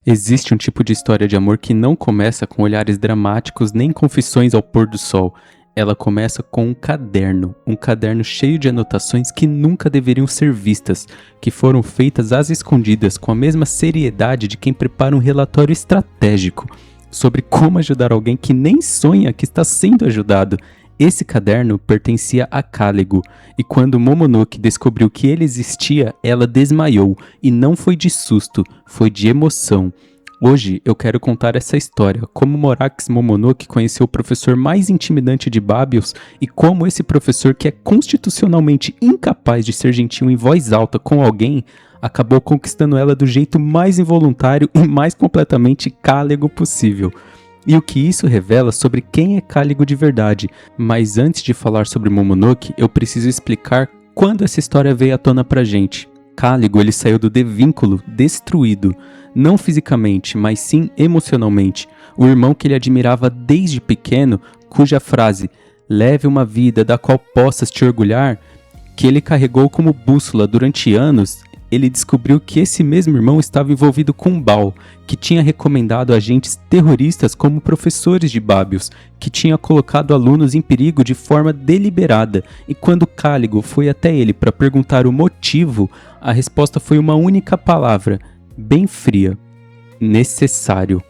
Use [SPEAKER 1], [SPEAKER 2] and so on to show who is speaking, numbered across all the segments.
[SPEAKER 1] Existe um tipo de história de amor que não começa com olhares dramáticos nem confissões ao pôr do sol. Ela começa com um caderno cheio de anotações que nunca deveriam ser vistas, que foram feitas às escondidas com a mesma seriedade de quem prepara um relatório estratégico sobre como ajudar alguém que nem sonha que está sendo ajudado. Esse caderno pertencia a Caligo, e quando Momonoke descobriu que ele existia, ela desmaiou, e não foi de susto, foi de emoção. Hoje eu quero contar essa história, como Morax Momonoke conheceu o professor mais intimidante de Babios e como esse professor que é constitucionalmente incapaz de ser gentil em voz alta com alguém, acabou conquistando ela do jeito mais involuntário e mais completamente Caligo possível. E o que isso revela sobre quem é Caligo de verdade. Mas antes de falar sobre Momonoke, eu preciso explicar quando essa história veio à tona pra gente. Caligo, ele saiu do Devínculo destruído, não fisicamente, mas sim emocionalmente. O irmão que ele admirava desde pequeno, cuja frase "leve uma vida da qual possas te orgulhar", que ele carregou como bússola durante anos, ele descobriu que esse mesmo irmão estava envolvido com Baal, que tinha recomendado agentes terroristas como professores de Babios, que tinha colocado alunos em perigo de forma deliberada, e quando Caligo foi até ele para perguntar o motivo, a resposta foi uma única palavra, bem fria: necessário.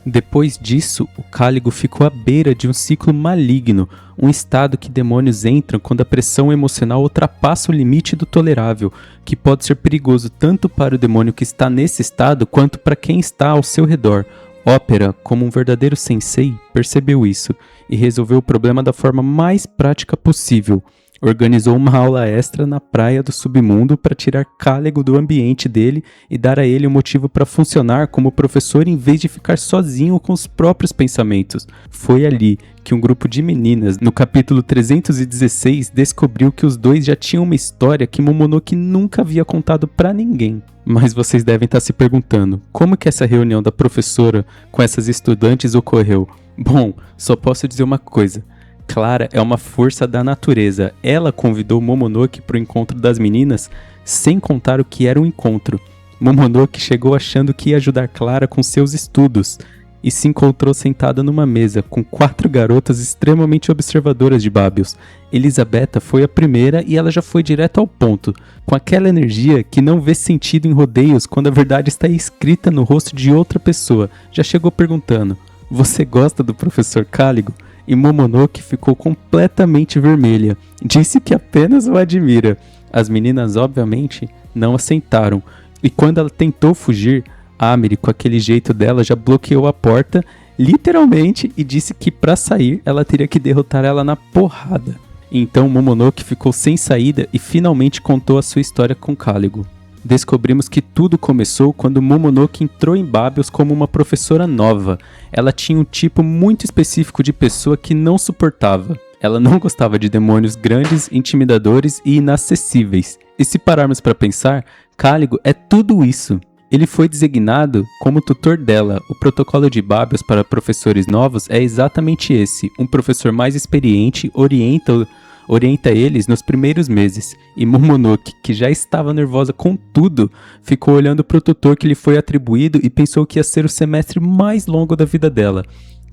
[SPEAKER 1] Depois disso, o Caligo ficou à beira de um ciclo maligno, um estado que demônios entram quando a pressão emocional ultrapassa o limite do tolerável, que pode ser perigoso tanto para o demônio que está nesse estado quanto para quem está ao seu redor. Ópera, como um verdadeiro sensei, percebeu isso e resolveu o problema da forma mais prática possível. Organizou uma aula extra na praia do submundo para tirar Caligo do ambiente dele e dar a ele um motivo para funcionar como professor em vez de ficar sozinho com os próprios pensamentos. Foi ali que um grupo de meninas, no capítulo 316, descobriu que os dois já tinham uma história que Momonoke nunca havia contado para ninguém. Mas vocês devem estar se perguntando, como que essa reunião da professora com essas estudantes ocorreu? Bom, só posso dizer uma coisa. Clara é uma força da natureza. Ela convidou Momonoke para o encontro das meninas sem contar o que era o encontro. Momonoke chegou achando que ia ajudar Clara com seus estudos e se encontrou sentada numa mesa com 4 garotas extremamente observadoras de Babios. Elisabetta foi a primeira e ela já foi direto ao ponto, com aquela energia que não vê sentido em rodeios quando a verdade está escrita no rosto de outra pessoa. Já chegou perguntando: "Você gosta do professor Caligo?" E Momonoke ficou completamente vermelha. Disse que apenas o admira. As meninas, obviamente, não aceitaram. E quando ela tentou fugir, Amiri, com aquele jeito dela, já bloqueou a porta, literalmente, e disse que para sair, ela teria que derrotar ela na porrada. Então Momonoke ficou sem saída e finalmente contou a sua história com Caligo. Descobrimos que tudo começou quando Momonoke entrou em Babios como uma professora nova. Ela tinha um tipo muito específico de pessoa que não suportava. Ela não gostava de demônios grandes, intimidadores e inacessíveis. E se pararmos para pensar, Caligo é tudo isso. Ele foi designado como tutor dela. O protocolo de Babios para professores novos é exatamente esse. Um professor mais experiente orienta eles nos primeiros meses, e Momonoke, que já estava nervosa com tudo, ficou olhando para o tutor que lhe foi atribuído e pensou que ia ser o semestre mais longo da vida dela.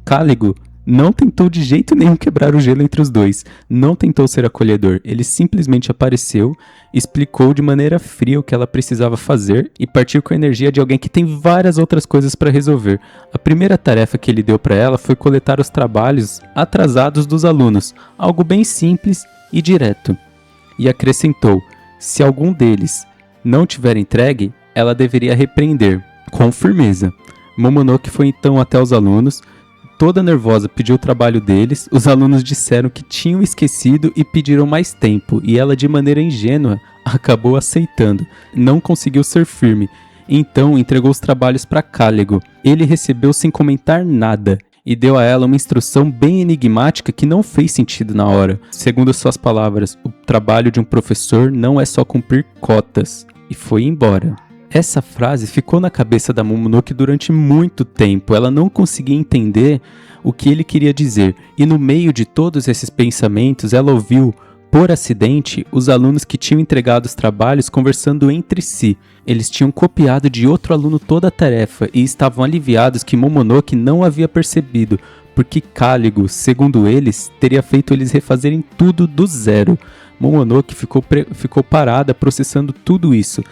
[SPEAKER 1] Caligo não tentou de jeito nenhum quebrar o gelo entre os dois, não tentou ser acolhedor, ele simplesmente apareceu, explicou de maneira fria o que ela precisava fazer e partiu com a energia de alguém que tem várias outras coisas para resolver. A primeira tarefa que ele deu para ela foi coletar os trabalhos atrasados dos alunos, algo bem simples e direto. E acrescentou: se algum deles não tiver entregue, ela deveria repreender, com firmeza. Momonoke foi então até os alunos, toda nervosa, pediu o trabalho deles. Os alunos disseram que tinham esquecido e pediram mais tempo, e ela, de maneira ingênua, acabou aceitando. Não conseguiu ser firme, então entregou os trabalhos para Caligo. Ele recebeu sem comentar nada e deu a ela uma instrução bem enigmática que não fez sentido na hora. Segundo suas palavras, o trabalho de um professor não é só cumprir cotas, e foi embora. Essa frase ficou na cabeça da Momonoke durante muito tempo. Ela não conseguia entender o que ele queria dizer. E no meio de todos esses pensamentos, ela ouviu por acidente, os alunos que tinham entregado os trabalhos conversando entre si. Eles tinham copiado de outro aluno toda a tarefa e estavam aliviados que Momonoke não havia percebido, porque Cáligo, segundo eles, teria feito eles refazerem tudo do zero. Momonoke ficou parada processando tudo isso.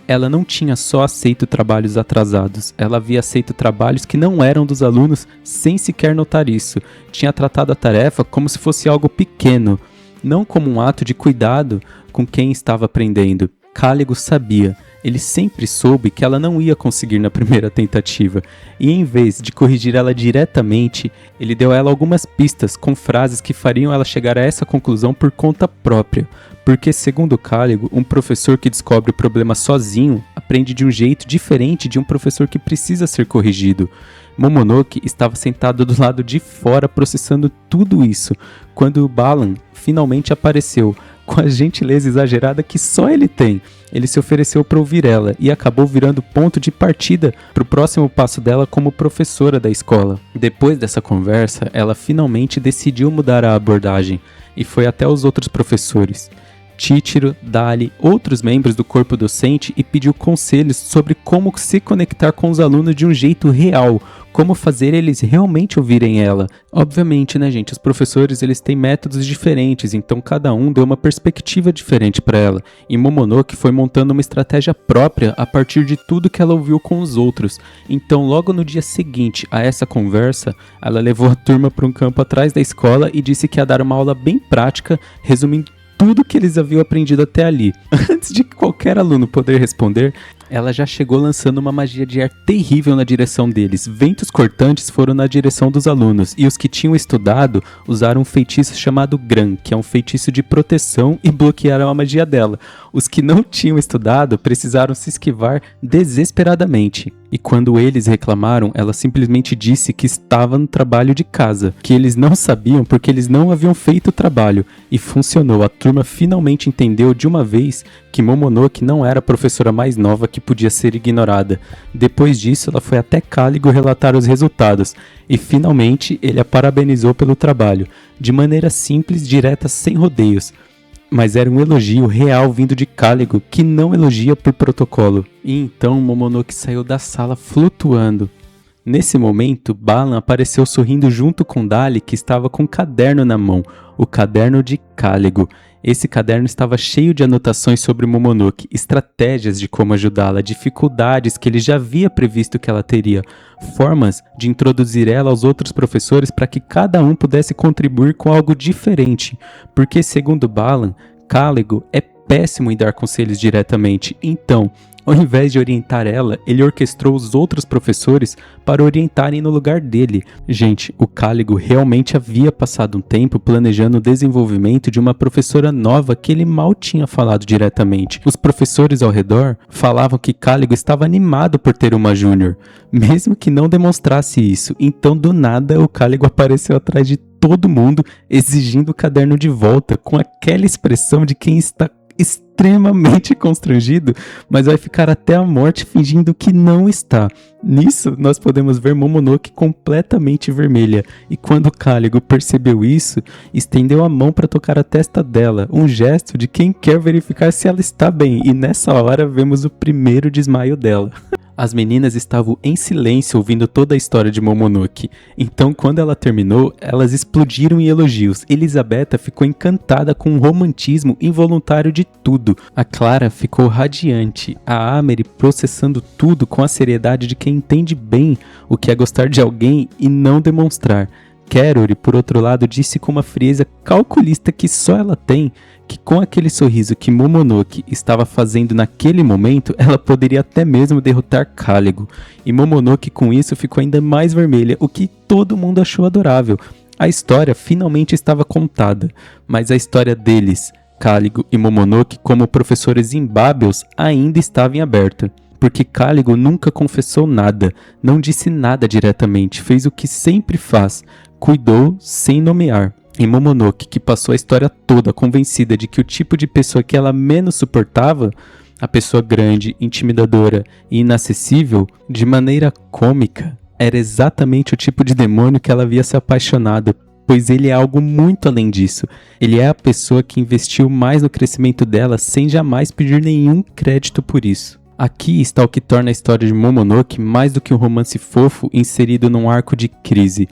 [SPEAKER 1] Ela não tinha só aceito trabalhos atrasados, ela havia aceito trabalhos que não eram dos alunos sem sequer notar isso. Tinha tratado a tarefa como se fosse algo pequeno, não como um ato de cuidado com quem estava aprendendo. Cáligo sabia, ele sempre soube que ela não ia conseguir na primeira tentativa, e em vez de corrigir ela diretamente, ele deu a ela algumas pistas com frases que fariam ela chegar a essa conclusão por conta própria, porque, segundo Cáligo, um professor que descobre o problema sozinho aprende de um jeito diferente de um professor que precisa ser corrigido. Momonoke estava sentado do lado de fora processando tudo isso, quando Balan finalmente apareceu, com a gentileza exagerada que só ele tem. Ele se ofereceu para ouvir ela e acabou virando ponto de partida para o próximo passo dela como professora da escola. Depois dessa conversa, ela finalmente decidiu mudar a abordagem e foi até os outros professores, Chichiro, Dali, outros membros do corpo docente, e pediu conselhos sobre como se conectar com os alunos de um jeito real, como fazer eles realmente ouvirem ela. Obviamente, né, gente, os professores eles têm métodos diferentes, então cada um deu uma perspectiva diferente para ela, e Momonoke foi montando uma estratégia própria a partir de tudo que ela ouviu com os outros. Então, logo no dia seguinte a essa conversa, ela levou a turma para um campo atrás da escola e disse que ia dar uma aula bem prática, resumindo tudo que eles haviam aprendido até ali. Antes de qualquer aluno poder responder, ela já chegou lançando uma magia de ar terrível na direção deles. Ventos cortantes foram na direção dos alunos, e os que tinham estudado usaram um feitiço chamado Gran, que é um feitiço de proteção, e bloquearam a magia dela. Os que não tinham estudado precisaram se esquivar desesperadamente. E quando eles reclamaram, ela simplesmente disse que estava no trabalho de casa, que eles não sabiam porque eles não haviam feito o trabalho. E funcionou, a turma finalmente entendeu de uma vez que Momonoke não era a professora mais nova que podia ser ignorada. Depois disso, ela foi até Cáligo relatar os resultados, e finalmente ele a parabenizou pelo trabalho, de maneira simples, direta, sem rodeios. Mas era um elogio real vindo de Cáligo, que não elogia por protocolo. E então Momonoke saiu da sala flutuando. Nesse momento, Balan apareceu sorrindo junto com Dali, que estava com um caderno na mão, o caderno de Cáligo. Esse caderno estava cheio de anotações sobre Momonoke, estratégias de como ajudá-la, dificuldades que ele já havia previsto que ela teria, formas de introduzir ela aos outros professores para que cada um pudesse contribuir com algo diferente, porque, segundo Balan, Cáligo é péssimo em dar conselhos diretamente. Então, ao invés de orientar ela, ele orquestrou os outros professores para orientarem no lugar dele. Gente, o Cáligo realmente havia passado um tempo planejando o desenvolvimento de uma professora nova que ele mal tinha falado diretamente. Os professores ao redor falavam que Cáligo estava animado por ter uma júnior, mesmo que não demonstrasse isso. Então, do nada, o Cáligo apareceu atrás de todo mundo, exigindo o caderno de volta, com aquela expressão de quem está extremamente constrangido, mas vai ficar até a morte fingindo que não está. Nisso, nós podemos ver Momonoke completamente vermelha, e quando Cáligo percebeu isso, estendeu a mão para tocar a testa dela, um gesto de quem quer verificar se ela está bem, e nessa hora vemos o primeiro desmaio dela. As meninas estavam em silêncio ouvindo toda a história de Momonoke. Então, quando ela terminou, elas explodiram em elogios. Elisabetta ficou encantada com o romantismo involuntário de tudo. A Clara ficou radiante. A Amelie processando tudo com a seriedade de quem entende bem o que é gostar de alguém e não demonstrar. Kerori, por outro lado, disse com uma frieza calculista que só ela tem, que com aquele sorriso que Momonoke estava fazendo naquele momento, ela poderia até mesmo derrotar Cáligo. E Momonoke com isso ficou ainda mais vermelha, o que todo mundo achou adorável. A história finalmente estava contada, mas a história deles, Cáligo e Momonoke, como professores imbábeis, ainda estava em aberto. Porque Cáligo nunca confessou nada, não disse nada diretamente, fez o que sempre faz, cuidou sem nomear. E Momonoke, que passou a história toda convencida de que o tipo de pessoa que ela menos suportava, a pessoa grande, intimidadora e inacessível, de maneira cômica, era exatamente o tipo de demônio que ela havia se apaixonado pois ele é algo muito além disso. Ele é a pessoa que investiu mais no crescimento dela sem jamais pedir nenhum crédito por isso. Aqui está o que torna a história de Momonoke mais do que um romance fofo inserido num arco de crise.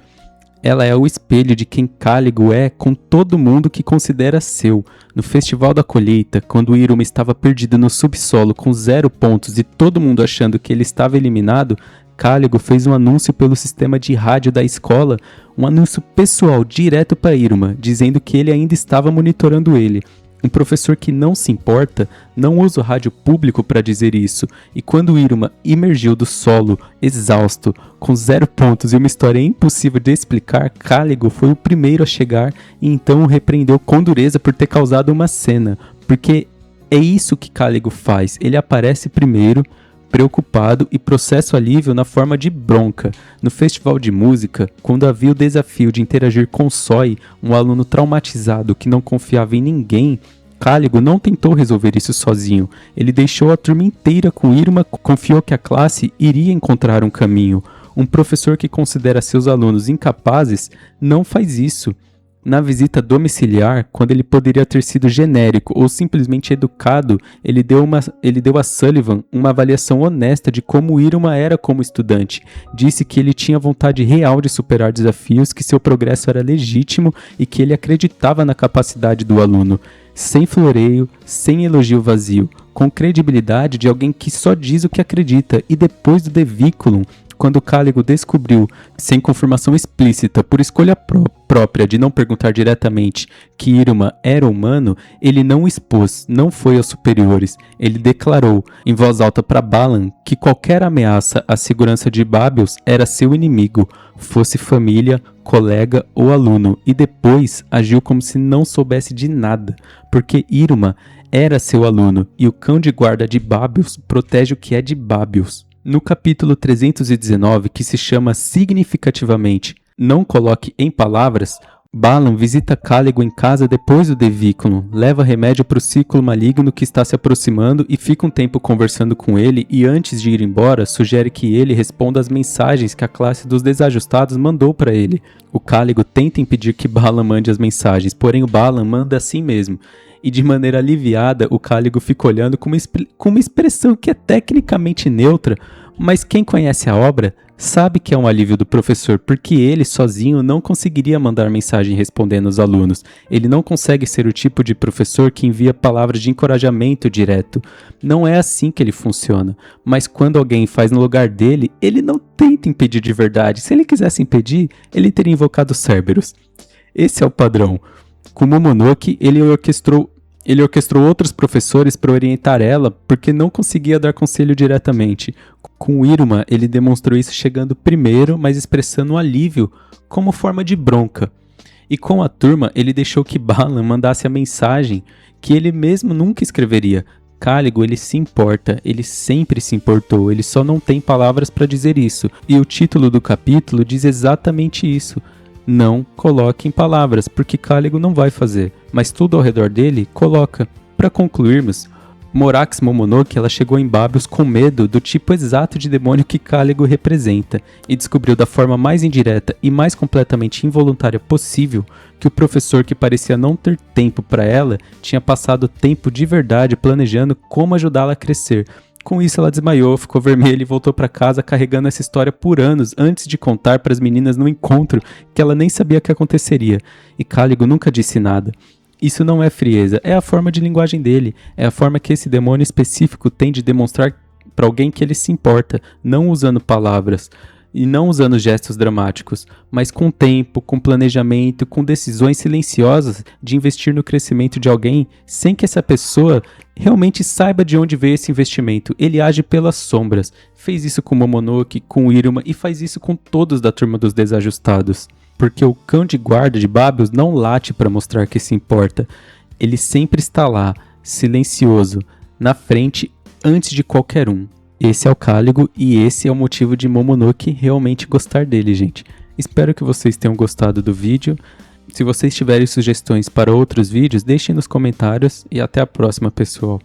[SPEAKER 1] Ela é o espelho de quem Caligo é com todo mundo que considera seu. No Festival da Colheita, quando Iruma estava perdido no subsolo com 0 pontos e todo mundo achando que ele estava eliminado, Caligo fez um anúncio pelo sistema de rádio da escola, um anúncio pessoal direto para Iruma, dizendo que ele ainda estava monitorando ele. Um professor que não se importa não usa o rádio público para dizer isso, e quando Iruma emergiu do solo, exausto, com 0 pontos e uma história impossível de explicar, Caligo foi o primeiro a chegar e então o repreendeu com dureza por ter causado uma cena, porque é isso que Caligo faz, ele aparece primeiro, preocupado e processa o alívio na forma de bronca. No festival de música, quando havia o desafio de interagir com Soi, um aluno traumatizado que não confiava em ninguém, Caligo não tentou resolver isso sozinho. Ele deixou a turma inteira com Iruma, confiou que a classe iria encontrar um caminho. Um professor que considera seus alunos incapazes não faz isso. Na visita domiciliar, quando ele poderia ter sido genérico ou simplesmente educado, ele deu a Sullivan uma avaliação honesta de como Iruma era como estudante. Disse que ele tinha vontade real de superar desafios, que seu progresso era legítimo e que ele acreditava na capacidade do aluno. Sem floreio, sem elogio vazio, com credibilidade de alguém que só diz o que acredita. E depois do Devículum, quando Caligo descobriu, sem confirmação explícita, por escolha própria de não perguntar diretamente que Iruma era humano, ele não expôs, não foi aos superiores. Ele declarou, em voz alta para Balan, que qualquer ameaça à segurança de Babios era seu inimigo, fosse família, colega ou aluno, e depois agiu como se não soubesse de nada, porque Iruma era seu aluno, e o cão de guarda de Babios protege o que é de Babios. No capítulo 319, que se chama significativamente Não Coloque em Palavras, Balan visita Caligo em casa depois do Devículum, leva remédio para o ciclo maligno que está se aproximando e fica um tempo conversando com ele e antes de ir embora, sugere que ele responda às mensagens que a classe dos desajustados mandou para ele. O Caligo tenta impedir que Balan mande as mensagens, porém o Balan manda assim mesmo. E de maneira aliviada, o Caligo fica olhando com uma expressão que é tecnicamente neutra, mas quem conhece a obra sabe que é um alívio do professor, porque ele sozinho não conseguiria mandar mensagem respondendo aos alunos. Ele não consegue ser o tipo de professor que envia palavras de encorajamento direto. Não é assim que ele funciona. Mas quando alguém faz no lugar dele, ele não tenta impedir de verdade. Se ele quisesse impedir, ele teria invocado Cerberus. Esse é o padrão. Com Momonoke, ele orquestrou outros professores para orientar ela, porque não conseguia dar conselho diretamente. Com Iruma, ele demonstrou isso chegando primeiro, mas expressando um alívio como forma de bronca. E com a turma, ele deixou que Balan mandasse a mensagem que ele mesmo nunca escreveria. Caligo, ele se importa, ele sempre se importou, ele só não tem palavras para dizer isso. E o título do capítulo diz exatamente isso. Não coloque em palavras, porque Caligo não vai fazer, mas tudo ao redor dele coloca. Para concluirmos, Morax Momonoke ela chegou em Babios com medo do tipo exato de demônio que Caligo representa e descobriu da forma mais indireta e mais completamente involuntária possível que o professor que parecia não ter tempo para ela tinha passado tempo de verdade planejando como ajudá-la a crescer. Com isso ela desmaiou, ficou vermelha e voltou para casa carregando essa história por anos antes de contar para as meninas no encontro que ela nem sabia que aconteceria. E Caligo nunca disse nada. Isso não é frieza, é a forma de linguagem dele, é a forma que esse demônio específico tem de demonstrar para alguém que ele se importa, não usando palavras e não usando gestos dramáticos, mas com tempo, com planejamento, com decisões silenciosas de investir no crescimento de alguém sem que essa pessoa realmente saiba de onde veio esse investimento. Ele age pelas sombras. Fez isso com Momonoke, com Iruma e faz isso com todos da turma dos desajustados. Porque o cão de guarda de Babios não late para mostrar que se importa. Ele sempre está lá, silencioso, na frente, antes de qualquer um. Esse é o Caligo e esse é o motivo de Momonoke realmente gostar dele, gente. Espero que vocês tenham gostado do vídeo. Se vocês tiverem sugestões para outros vídeos, deixem nos comentários e até a próxima, pessoal.